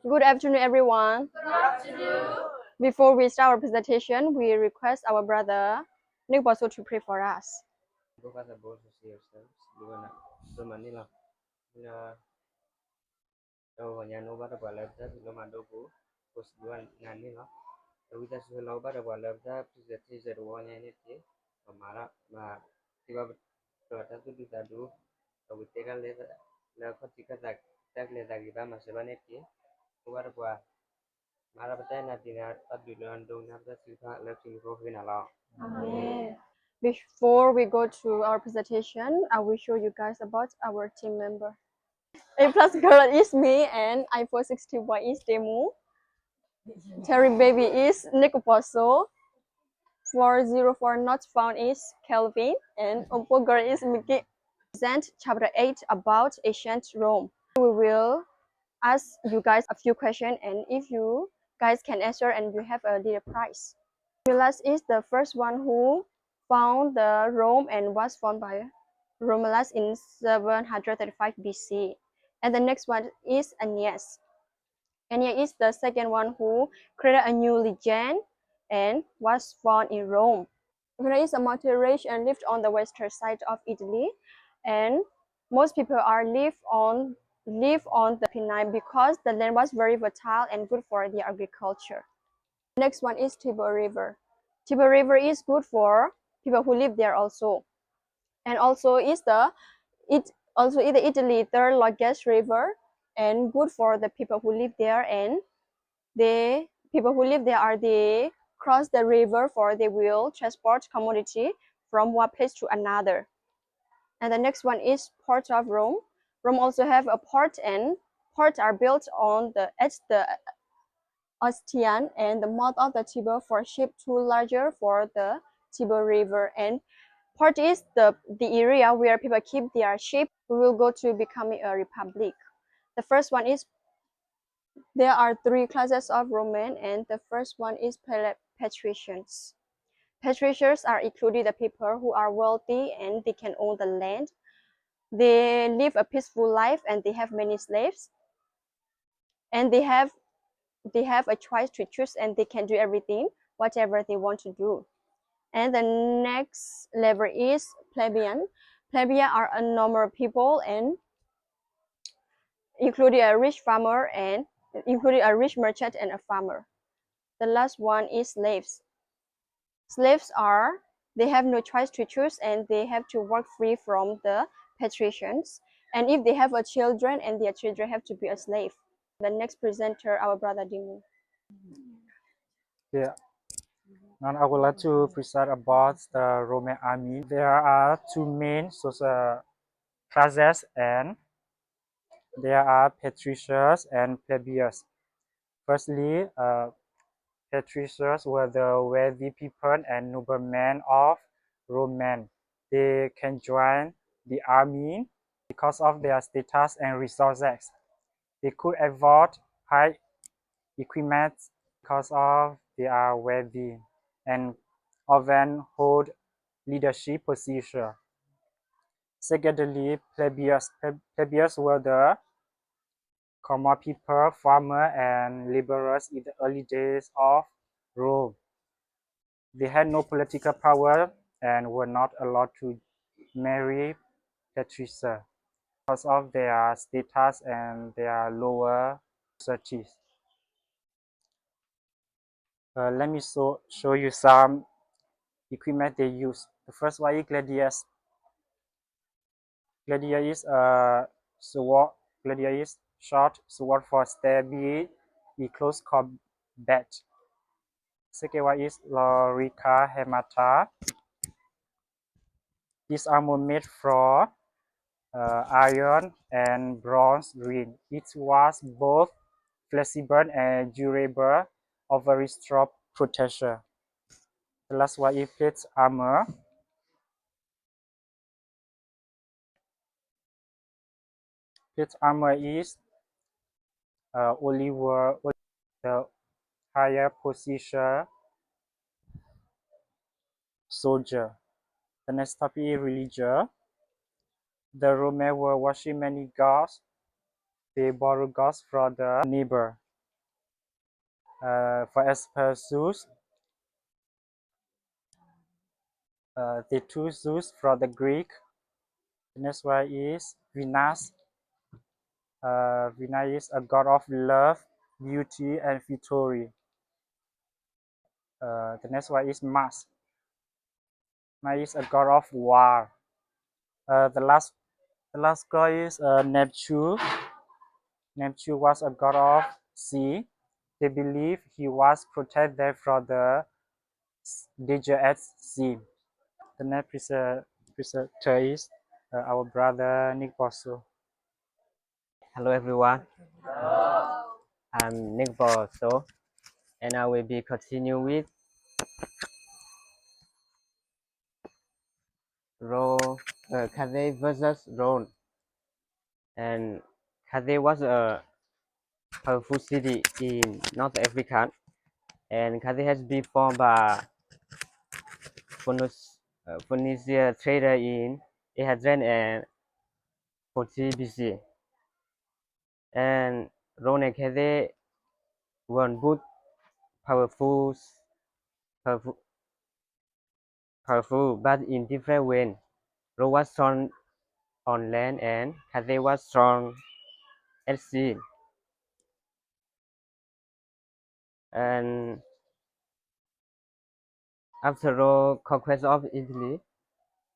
Good afternoon, everyone. Before we start our presentation, we request our brother Nick Bosso to pray for us. Father, both of yourselves, Luana, Romanilla, nhà nô bắt đầu làm ra lo mà đâu có luan Nanilla, rồi ta sẽ lo bắt đầu làm ra thì sẽ đồ nhà này thế, mà thì bà tôi ta tu ta du, rồi thế cái là có chỉ cái tak le tak kita masih banyak thế, luar qua, mara betul nanti na adu luan dong nanti kita lebih rohin ala. Amen. Before we go to our presentation, I will show you guys about our team member. A plus girl is me and I4 61 is Demu. Terry baby is Nick Bosso. 404 not found is Kelvin and Umpo girl is Mickey. Present chapter 8 about ancient Rome. We will ask you guys a few questions, and if you guys can answer, and you have a little prize. Romulus is the first one who found the Rome and was found by Romulus in 735 BC. And the next one is Aeneas. Aeneas is the second one who created a new legend and was found in Rome. Aeneas is a multi-race and lived on the western side of Italy, and most people live on the Pennine because the land was very fertile and good for the agriculture. Next one is Tiber River. Tiber River is good for people who live there also, and also is the Italy third largest river and good for the people who live there, and the people who live there they cross the river for they will transport commodity from one place to another. And the next one is Port of Rome. Rome also have a port, and ports are built on the Ostian and the mouth of the Tiber for ship too larger for the Tiber River. And port is the area where people keep their ship. We will go to becoming a republic. The first one is there are three classes of Roman, and the first one is patricians. Patricians are included the people who are wealthy and they can own the land. They live a peaceful life and they have many slaves, and they have a choice to choose, and they can do everything whatever they want to do. And the next level is plebeian. Plebeian are a normal people and including a rich farmer and including a rich merchant and a farmer. The last one is slaves. Slaves they have no choice to choose, and they have to work free from the patricians. And if they have a children, and their children have to be a slave. The next presenter, our brother Dimu. Yeah. Now I would like to present about the Roman army. There are two main social classes, and there are patricians and plebeians. Firstly, patricians were the wealthy people and noblemen of Rome. They can join the army because of their status and resources. They could afford high equipment because of they are wealthy and often hold leadership position. Secondly, plebeians were the common people, farmers, and laborers in the early days of Rome. They had no political power and were not allowed to marry patricians because of their status and their lower societies. Let me show you some equipment they use. The first one is gladius. Gladius is a sword. Gladius is short sword for stabbing in close combat. Second one is lorica hemata. This armor made from iron and bronze ring. It was both flexible and durable, of very strong protection. The last one is plate armor. Plate armor is only the higher position soldier. The next topic is religion. The Romans were worshiping many gods. they borrow gods from the neighbor. For Aspersus, they took Zeus from the Greek. The next one is Venus. Venus is a god of love, beauty, and victory. The next one is Mars. Mars is a god of war. The last god is Neptune. Neptune was a god of sea. They believe he was protected them from the danger at sea. The next presenter is our brother Nick Bosso. Hello everyone. I'm Nick Borso, and I will be continue with Cathay versus Rhone. And Cathay was a powerful city in North Africa, and Cathay has been formed by Phoenicia trader in 840 BC. And Rhone and Cathay were both powerful, powerful, powerful, but in different ways. Rome was strong on land and Cathay was strong at sea. And after Rome conquest of Italy,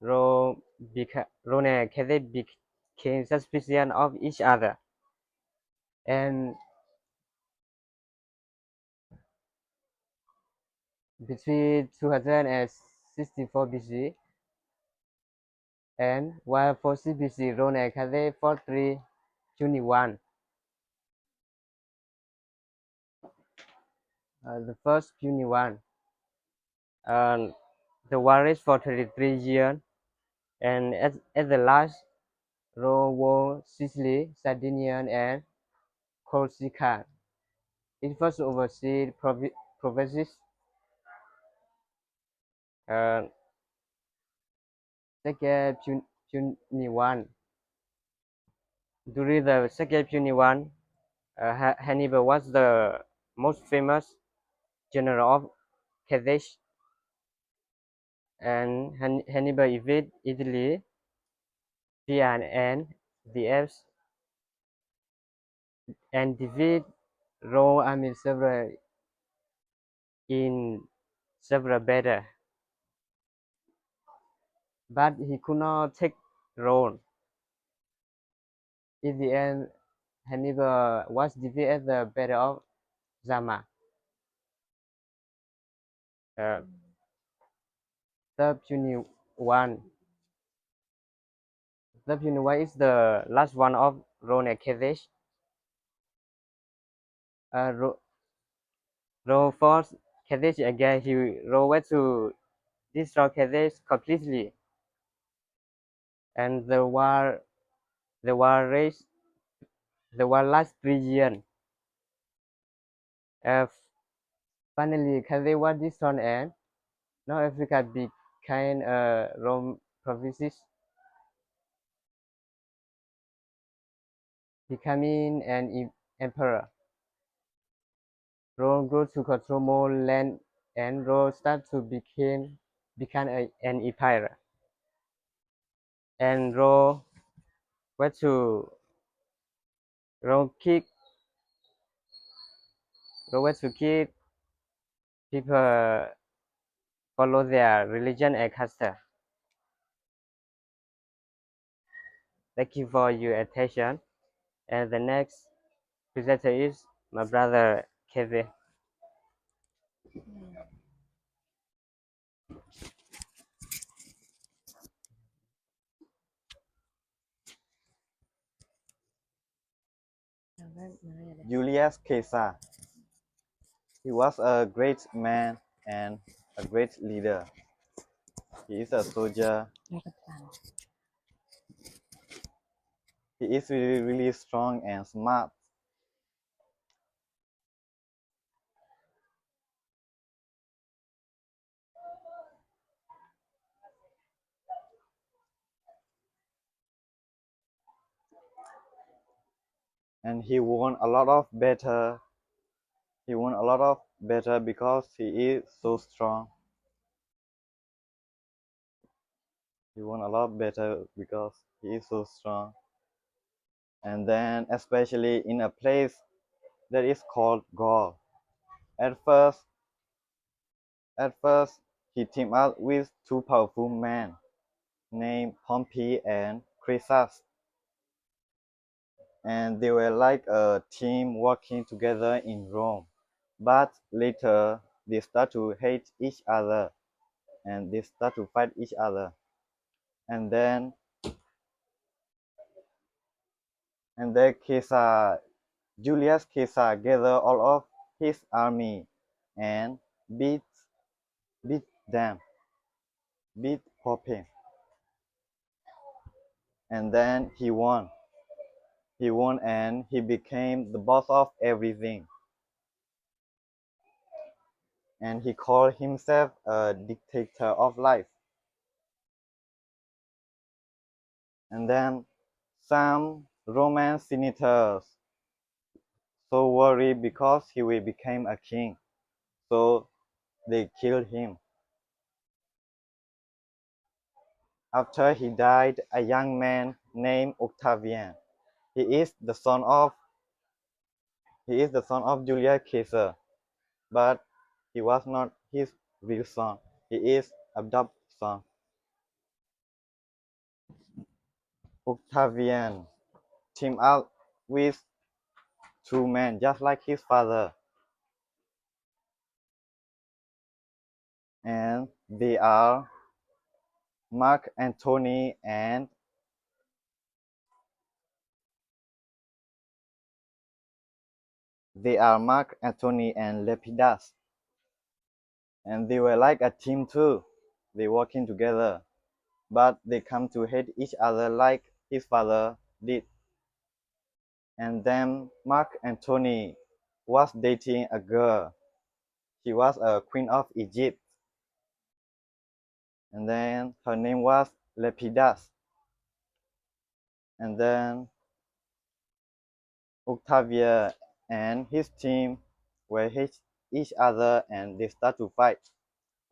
Rome and Cathay became suspicious of each other. And between 264 BC and 140 BC, Rome and Cathay fought 321. The first Punic War. The war raged for 33 years, and at the last, Rome won Sicily, Sardinia, and Corsica. It first overseas provinces. Uh, Second Punic War. During the Second Punic War, Hannibal was the most famous general of Carthage, and Hannibal invaded Italy, Spain, and the Alps, and defeated Rome army in several battles. But he could not take Rome. In the end, Hannibal was defeated at the Battle of Zama. Uh, the Punic War. The Punic War is the last one of Rome and Carthage. Rome forced Carthage again. Rome went to destroy Carthage completely, and the war raged. The war lasted 3 years. Uh, Finally, Carthage was destroyed, and North Africa became Rome provinces, becoming an emperor. Rome grew to control more land, and Rome started to become an empire. And went to Rome kick Rome went to keep people follow their religion and custom. Thank you for your attention. And the next presenter is my brother Kevin. Julius Caesar. He was a great man and a great leader. He is a soldier. He is really, really strong and smart. and he won a lot of better. He won a lot of better because he is so strong. He won a lot better because he is so strong. And then especially in a place that is called Gaul. At first, at first he teamed up with two powerful men named Pompey and Crassus, and they were like a team working together in Rome. But later they start to hate each other and they start to fight each other. And then Caesar, Julius Caesar gathered all of his army and beat beat them, beat Pompey, and then he won. He won and he became the boss of everything. And he called himself a dictator of life. And then some Roman senators so worried because he will become a king. So they killed him. After he died, a young man named Octavian. He is the son of Julius Caesar, but he was not his real son. He is adopted son. Octavian teamed up with two men just like his father, and they are Mark Antony and Lepidus, and they were like a team too. They working together, but they come to hate each other like his father did. And then Mark Antony was dating a girl. She was a queen of Egypt, and then her name was Lepidus. And then Octavia and his team were hate each other and they start to fight.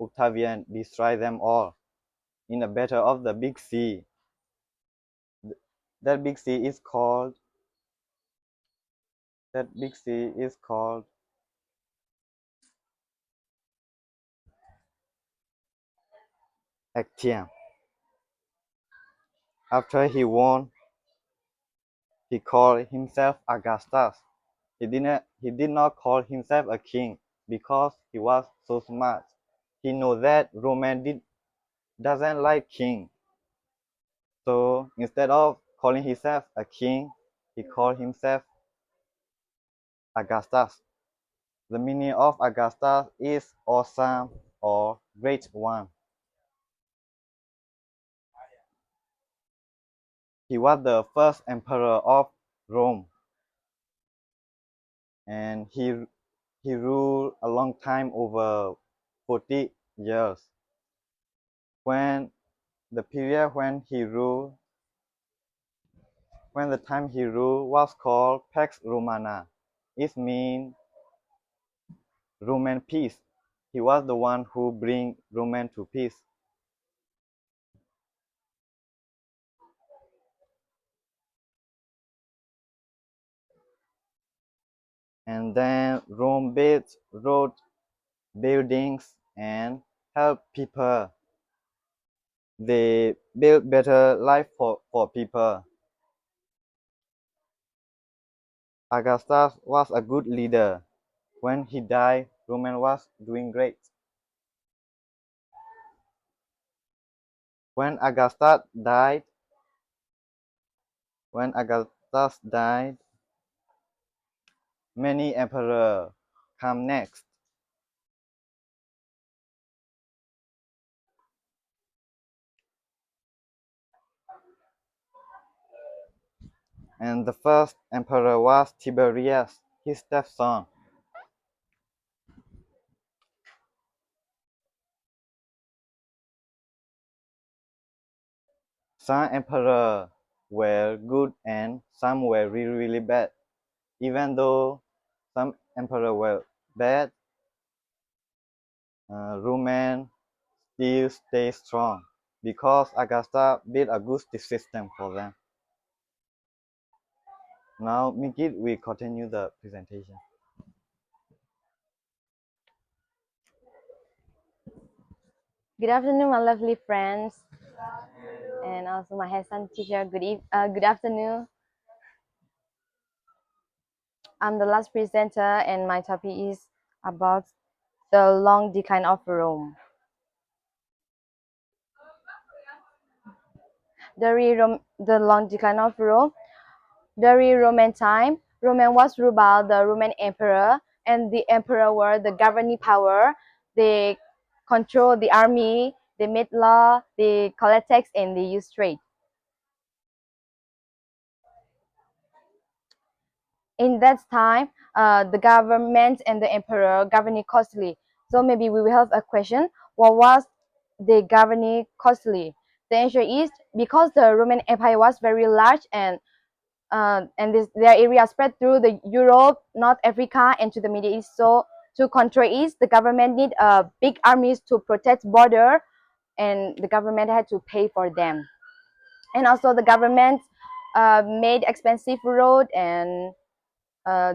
Octavian destroyed them all in a battle of the big sea. That big sea is called Actium. After he won, he called himself Augustus. He did not call himself a king because he was so smart. He knew that doesn't like king. So instead of calling himself a king, he called himself Augustus. The meaning of Augustus is awesome or great one. He was the first emperor of Rome, and he ruled a long time, over 40 years. When the period when the time he ruled was called Pax Romana. It means Roman peace. He was the one who bring Roman to peace. And then Rome built road, buildings, and helped people. They built better life for people. Augustus was a good leader. When he died, Roman was doing great. When Augustus died, many emperors come next. And the first emperor was Tiberius, his stepson. Some emperors were good and some were really, really bad. Even though some emperors were bad, Roman still stay strong because Augusta built a good system for them. Now, Mikit, we continue the presentation. Good afternoon, my lovely friends, and also my handsome teacher. Good afternoon. I'm the last presenter, and my topic is about the long decline of Rome. The long decline of Rome. During Roman time, Roman was ruled by the Roman emperor, and the emperor were the governing power. They control the army, they made law, they collect tax, and they use trade. In that time, the government and the emperor governing costly. So maybe we will have a question: what was the governing costly? The answer is because the Roman Empire was very large and their area spread through the Europe, North Africa, and to the Middle East. So to control it, the government need big armies to protect border, and the government had to pay for them. And also the government made expensive road and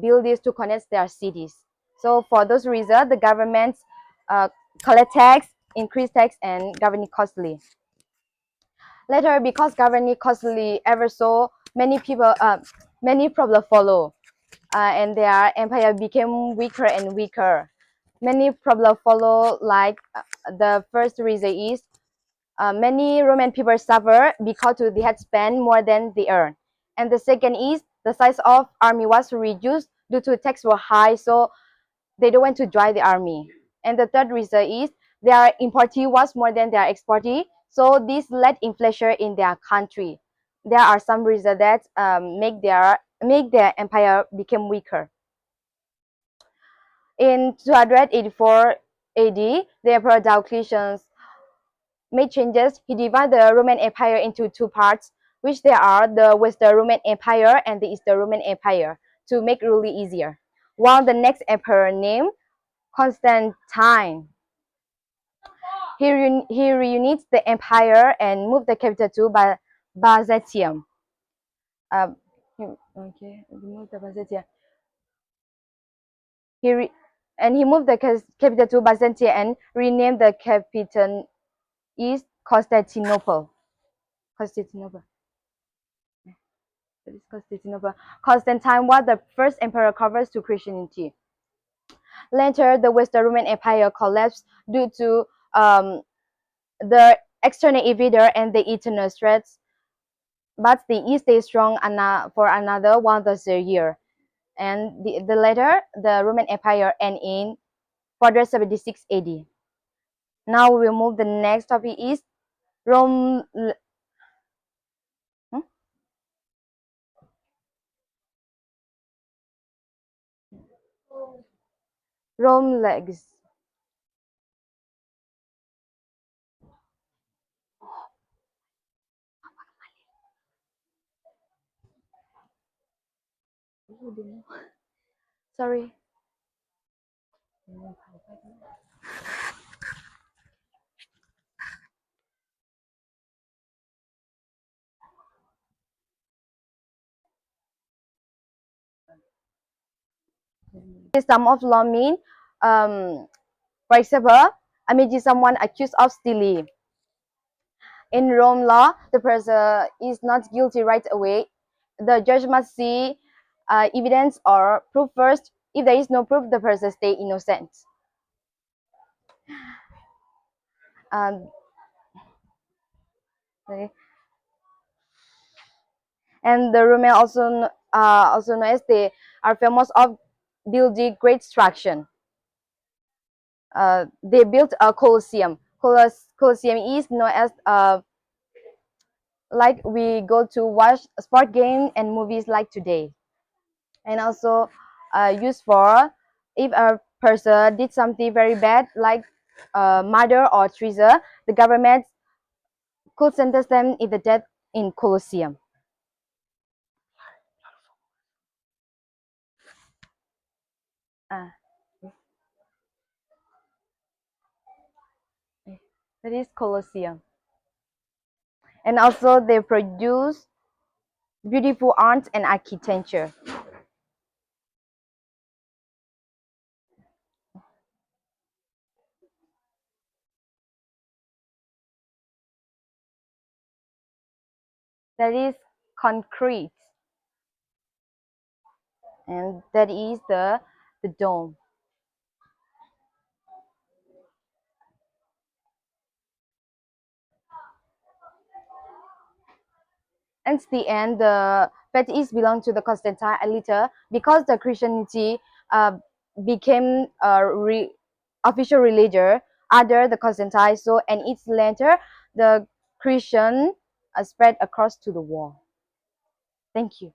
build this to connect their cities. So for those reasons, the government collect tax, increase tax, and governing costly. Later, because governing costly ever so, many problems follow, and their empire became weaker and weaker. Many problems follow, like the first reason is many Roman people suffer because they had spent more than they earned. And the second is the size of army was reduced due to tax were high, so they don't want to join the army. And the third reason is their importing was more than their exporting, so this led inflation in their country. There are some reasons that make their empire become weaker. In 284 AD, the Emperor Diocletian made changes. He divided the Roman Empire into two parts, which they are the Western Roman Empire and the Eastern Roman Empire, to make ruling easier. While the next emperor named Constantine, he reunites the empire and moved the capital to Byzantium. Okay, moved the Byzantium. He moved the capital to Byzantium and renamed the capital is Constantinople. Constantinople. That is Constantinople. Constantine was the first emperor converted to Christianity. Later, the Western Roman Empire collapsed due to the external invader and the internal threats, but the East stayed strong for another 1,000 years. And the later, the Roman Empire ended in 476 AD. Now we will move. The next topic is Rome. Hmm? Rome legs. Sorry. Some of law mean, for example, imagine someone accused of stealing. In Rome law, the person is not guilty right away. The judge must see evidence or proof first. If there is no proof, the person stay innocent. Um, okay. And the Roman also known as they are famous of building great structure. They built a Colosseum. Colosseum is known as like we go to watch sport game and movies like today, and also used for if a person did something very bad like murder or treason, the government could sentence them in the death in Colosseum. Ah, that is Colosseum. And also they produce beautiful art and architecture. That is concrete. And that is the dome. And the end, the faith is belong to the Constantine later because the Christianity became a official religion under the Constantine. So and it's later the Christian spread across to the world. Thank you.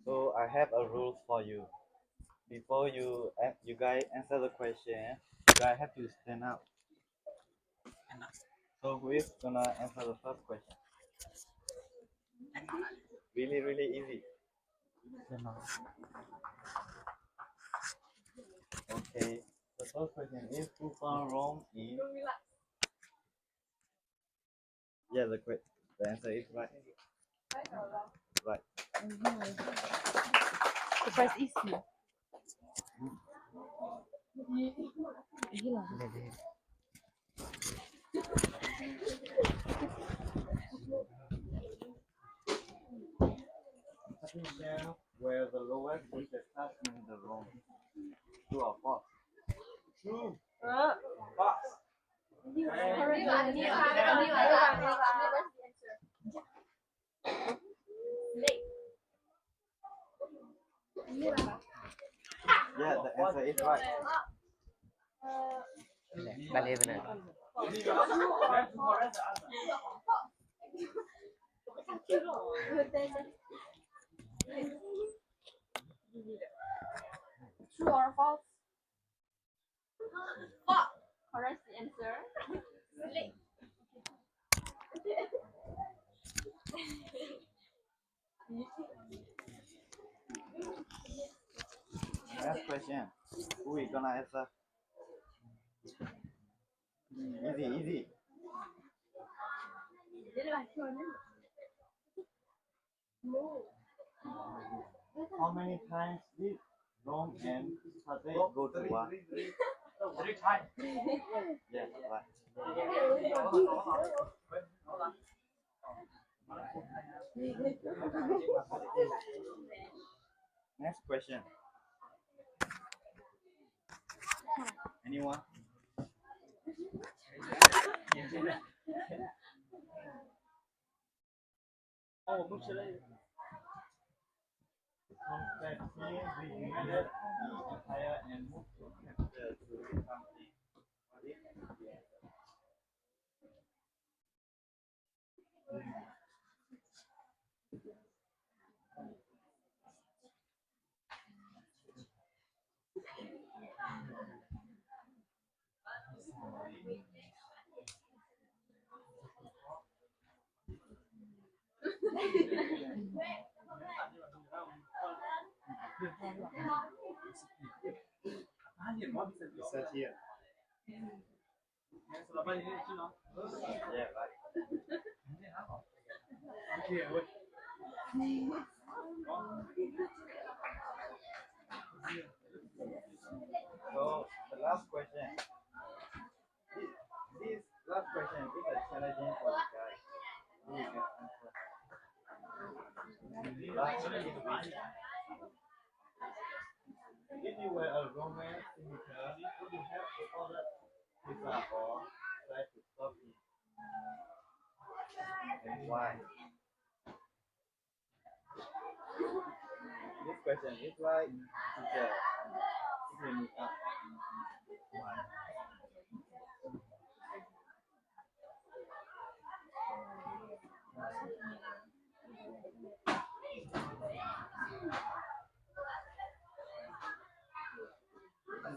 So I have a rule for you. Before you guys answer the question, you guys have to stand up. So who is gonna answer the first question? Really, really easy. Okay. The first question is who found Rome in? Yeah, the answer is right. Right. The first is here. Where the lowest is the start in the Rome. True or false? True. False. Yeah, the answer is right. Balik benar. True or false? Correct answer. Next question. Who is gonna answer? Easy, easy. How many times did Rome and Carthage go to war? 3 times. Yes, right. Next question. Anyone? Constantine reunited the empire and moved to capital to something. What is the answer? Research here. Yeah, right. So the last question. This last question is a challenging for you guys. Who you can answer? Last question is which? If you were a Roman senator, would you have ordered Caesar or try to stop him? And why? This question is like teacher. If you look up. Why? What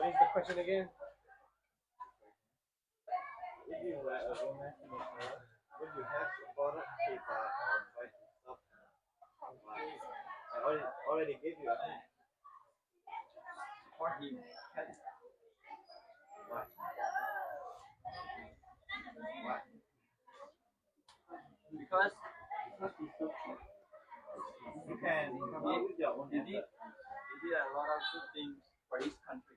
is the question again? If you were a romantic novel, would you have supported paper or try to stop I already gave you a hint. Support him. Why? Why? Because he's so cute. You can come up with your own answer. He did a lot of good things for his country.